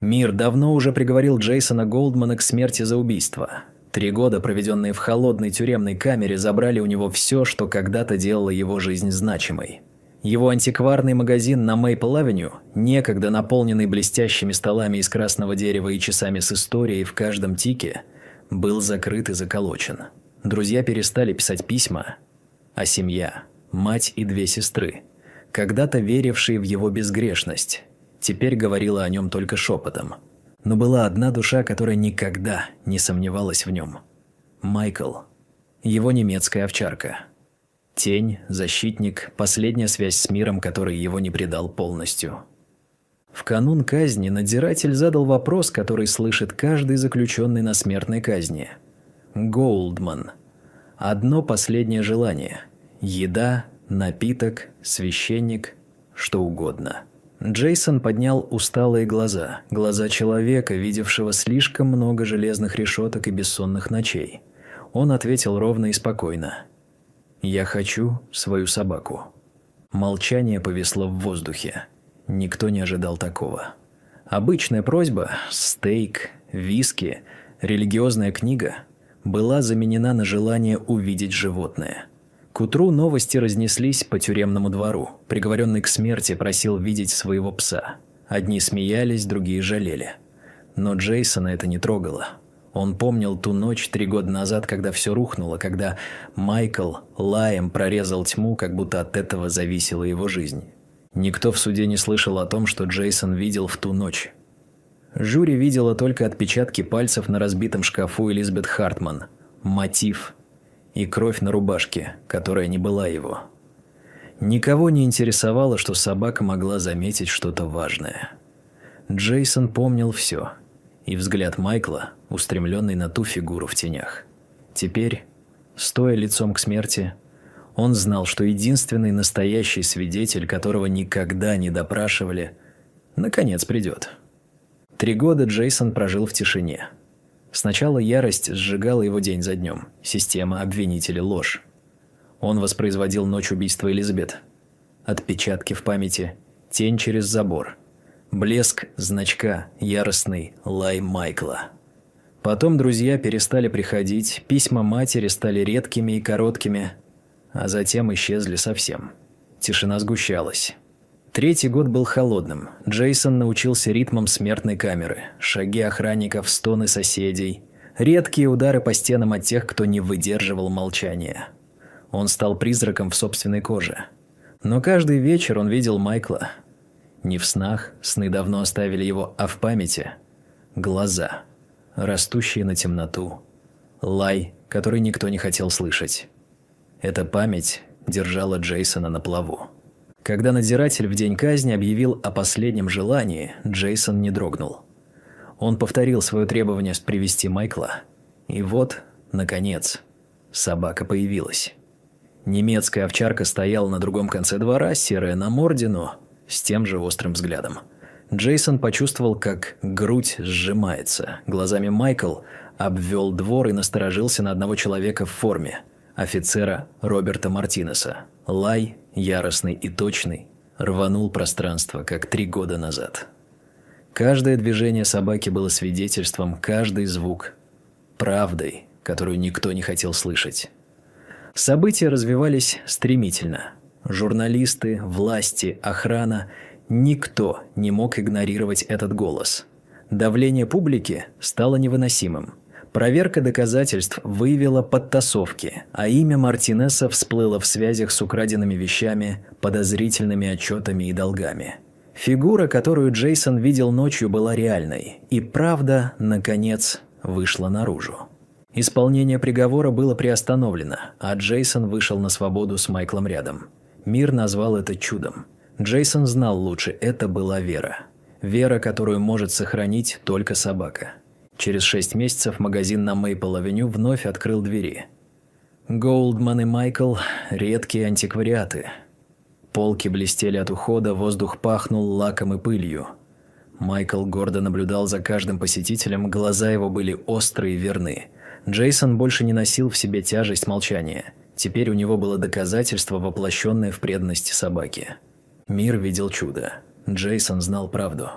Мир давно уже приговорил Джейсона Голдмана к смерти за убийство. 3 года, проведенные в холодной тюремной камере, забрали у него все, что когда-то делало его жизнь значимой. Его антикварный магазин на Мейпл-авеню, некогда наполненный блестящими столами из красного дерева и часами с историей в каждом тике, был закрыт и заколочен. Друзья перестали писать письма, а семья, мать и 2 сестры, когда-то верившие в его безгрешность, теперь говорила о нем только шепотом. Но была одна душа, которая никогда не сомневалась в нем. Майкл. Его немецкая овчарка. Тень, защитник, последняя связь с миром, который его не предал полностью. В канун казни надзиратель задал вопрос, который слышит каждый заключенный на смертной казни. Голдман. Одно последнее желание. Еда, напиток, священник, что угодно. Джейсон поднял усталые глаза, глаза человека, видевшего слишком много железных решеток и бессонных ночей. Он ответил ровно и спокойно. «Я хочу свою собаку». Молчание повисло в воздухе. Никто не ожидал такого. Обычная просьба – стейк, виски, религиозная книга – была заменена на желание увидеть животное. К утру новости разнеслись по тюремному двору. Приговоренный к смерти просил видеть своего пса. Одни смеялись, другие жалели. Но Джейсона это не трогало. Он помнил ту ночь 3 года назад, когда все рухнуло, когда Майкл лаем прорезал тьму, как будто от этого зависела его жизнь. Никто в суде не слышал о том, что Джейсон видел в ту ночь. Жюри видела только отпечатки пальцев на разбитом шкафу Элизабет Хартман, мотив и кровь на рубашке, которая не была его. Никого не интересовало, что собака могла заметить что-то важное. Джейсон помнил все, и взгляд Майкла, устремленный на ту фигуру в тенях. Теперь, стоя лицом к смерти, он знал, что единственный настоящий свидетель, которого никогда не допрашивали, наконец придет. 3 года Джейсон прожил в тишине. Сначала ярость сжигала его день за днем, система обвинителей ложь. Он воспроизводил ночь убийства Элизабет. Отпечатки в памяти, тень через забор, блеск значка, яростный лай Майкла. Потом друзья перестали приходить, письма матери стали редкими и короткими, а затем исчезли совсем. Тишина сгущалась. 3-й год был холодным. Джейсон научился ритмам смертной камеры, шаги охранников, стоны соседей, редкие удары по стенам от тех, кто не выдерживал молчания. Он стал призраком в собственной коже. Но каждый вечер он видел Майкла. Не в снах, сны давно оставили его, а в памяти. Глаза, растущие на темноту. Лай, который никто не хотел слышать. Эта память держала Джейсона на плаву. Когда надзиратель в день казни объявил о последнем желании, Джейсон не дрогнул. Он повторил свое требование привести Майкла. И вот, наконец, собака появилась. Немецкая овчарка стояла на другом конце двора, серая на морде, но с тем же острым взглядом. Джейсон почувствовал, как грудь сжимается. Глазами Майкл обвел двор и насторожился на одного человека в форме. Офицера Роберта Мартинеса. Лай, яростный и точный, рванул пространство, как 3 года назад. Каждое движение собаки было свидетельством, каждый звук – правдой, которую никто не хотел слышать. События развивались стремительно. Журналисты, власти, охрана – никто не мог игнорировать этот голос. Давление публики стало невыносимым. Проверка доказательств выявила подтасовки, а имя Мартинеса всплыло в связях с украденными вещами, подозрительными отчетами и долгами. Фигура, которую Джейсон видел ночью, была реальной, и правда, наконец, вышла наружу. Исполнение приговора было приостановлено, а Джейсон вышел на свободу с Майклом рядом. Мир назвал это чудом. Джейсон знал лучше, это была вера. Вера, которую может сохранить только собака. Через 6 месяцев магазин на Мейпл-авеню вновь открыл двери. Голдман и Майкл – редкие антиквариаты. Полки блестели от ухода, воздух пахнул лаком и пылью. Майкл гордо наблюдал за каждым посетителем, глаза его были острые и верны. Джейсон больше не носил в себе тяжесть молчания. Теперь у него было доказательство, воплощенное в преданности собаке. Мир видел чудо. Джейсон знал правду.